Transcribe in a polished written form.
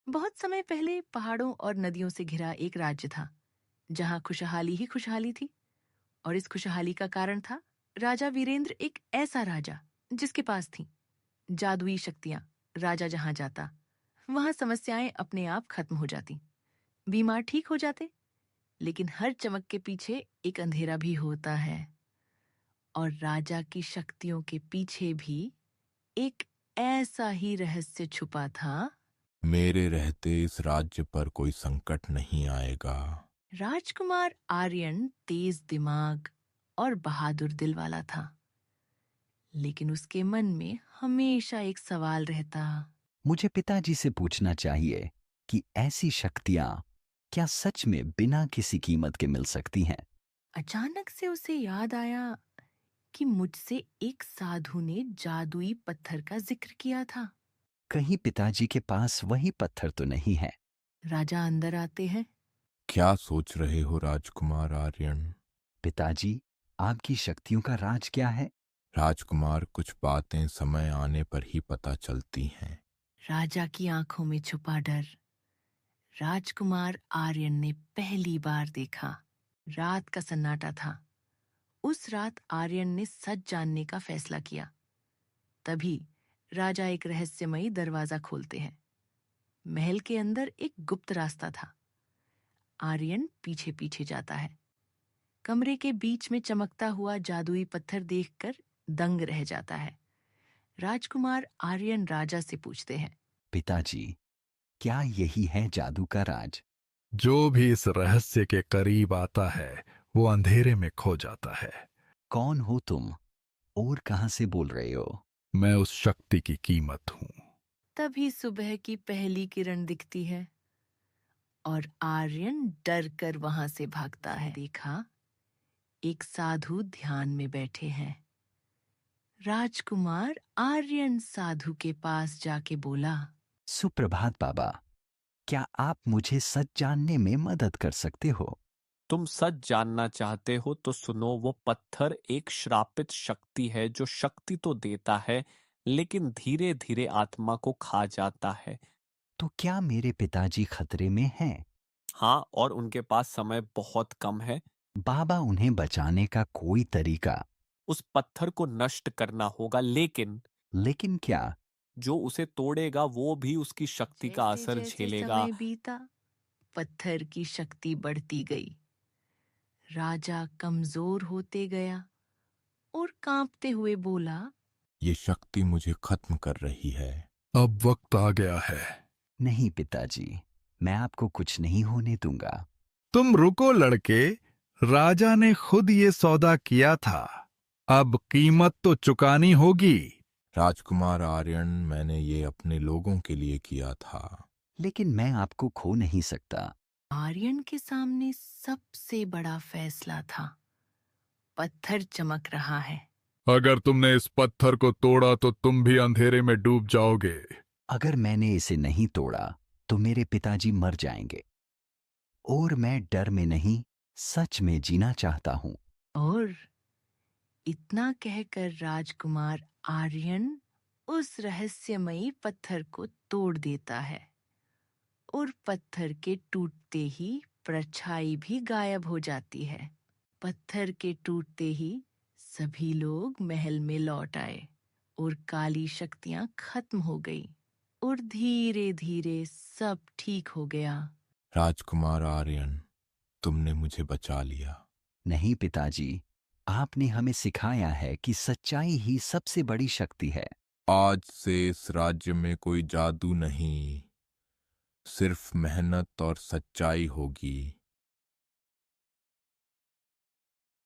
बहुत समय पहले पहाड़ों और नदियों से घिरा एक राज्य था जहां खुशहाली ही खुशहाली थी। और इस खुशहाली का कारण था राजा वीरेंद्र, एक ऐसा राजा जिसके पास थी जादुई शक्तियां। राजा जहां जाता वहां समस्याएं अपने आप खत्म हो जाती, बीमार ठीक हो जाते। लेकिन हर चमक के पीछे एक अंधेरा भी होता है, और राजा की शक्तियों के पीछे भी एक ऐसा ही रहस्य छुपा था। मेरे रहते इस राज्य पर कोई संकट नहीं आएगा। राजकुमार आर्यन तेज दिमाग और बहादुर दिल वाला था, लेकिन उसके मन में हमेशा एक सवाल रहता। मुझे पिताजी से पूछना चाहिए कि ऐसी शक्तियां क्या सच में बिना किसी कीमत के मिल सकती हैं? अचानक से उसे याद आया कि मुझसे एक साधु ने जादुई पत्थर का जिक्र किया था। कहीं पिताजी के पास वही पत्थर तो नहीं है? राजा अंदर आते हैं। क्या सोच रहे हो राजकुमार आर्यन? पिताजी, आपकी शक्तियों का राज क्या है? राजकुमार, कुछ बातें समय आने पर ही पता चलती हैं। राजा की आंखों में छुपा डर राजकुमार आर्यन ने पहली बार देखा। रात का सन्नाटा था। उस रात आर्यन ने सच जानने का फैसला किया। तभी राजा एक रहस्यमयी दरवाजा खोलते हैं। महल के अंदर एक गुप्त रास्ता था। आर्यन पीछे पीछे जाता है। कमरे के बीच में चमकता हुआ जादुई पत्थर देखकर दंग रह जाता है। राजकुमार आर्यन राजा से पूछते हैं। पिताजी, क्या यही है जादू का राज? जो भी इस रहस्य के करीब आता है वो अंधेरे में खो जाता है। कौन हो तुम और कहां से बोल रहे हो? मैं उस शक्ति की कीमत हूं। तभी सुबह की पहली किरण दिखती है और आर्यन डर कर वहां से भागता है। देखा, एक साधु ध्यान में बैठे हैं। राजकुमार आर्यन साधु के पास जाके बोला। सुप्रभात बाबा, क्या आप मुझे सच जानने में मदद कर सकते हो? तुम सच जानना चाहते हो तो सुनो, वो पत्थर एक श्रापित शक्ति है जो शक्ति तो देता है लेकिन धीरे धीरे आत्मा को खा जाता है। तो क्या मेरे पिताजी खतरे में हैं? हाँ, और उनके पास समय बहुत कम है। बाबा, उन्हें बचाने का कोई तरीका? उस पत्थर को नष्ट करना होगा, लेकिन लेकिन क्या? जो उसे तोड़ेगा वो भी उसकी शक्ति का जैसे असर जैसे झेलेगा। समय बीता, पत्थर की शक्ति बढ़ती गई। राजा कमजोर होते गया और कांपते हुए बोला। ये शक्ति मुझे खत्म कर रही है। अब वक्त आ गया है। नहीं पिताजी, मैं आपको कुछ नहीं होने दूंगा। तुम रुको लड़के, राजा ने खुद ये सौदा किया था, अब कीमत तो चुकानी होगी। राजकुमार आर्यन, मैंने ये अपने लोगों के लिए किया था। लेकिन मैं आपको खो नहीं सकता। आर्यन के सामने सबसे बड़ा फैसला था। पत्थर चमक रहा है। अगर तुमने इस पत्थर को तोड़ा तो तुम भी अंधेरे में डूब जाओगे। अगर मैंने इसे नहीं तोड़ा तो मेरे पिताजी मर जाएंगे, और मैं डर में नहीं, सच में जीना चाहता हूं। और इतना कहकर राजकुमार आर्यन उस रहस्यमयी पत्थर को तोड़ देता है, और पत्थर के टूटते ही परछाई भी गायब हो जाती है। पत्थर के टूटते ही सभी लोग महल में लौट आए और काली शक्तियां खत्म हो गई और धीरे धीरे सब ठीक हो गया। राजकुमार आर्यन, तुमने मुझे बचा लिया। नहीं पिताजी, आपने हमें सिखाया है कि सच्चाई ही सबसे बड़ी शक्ति है। आज से इस राज्य में कोई जादू नहीं, सिर्फ मेहनत और सच्चाई होगी।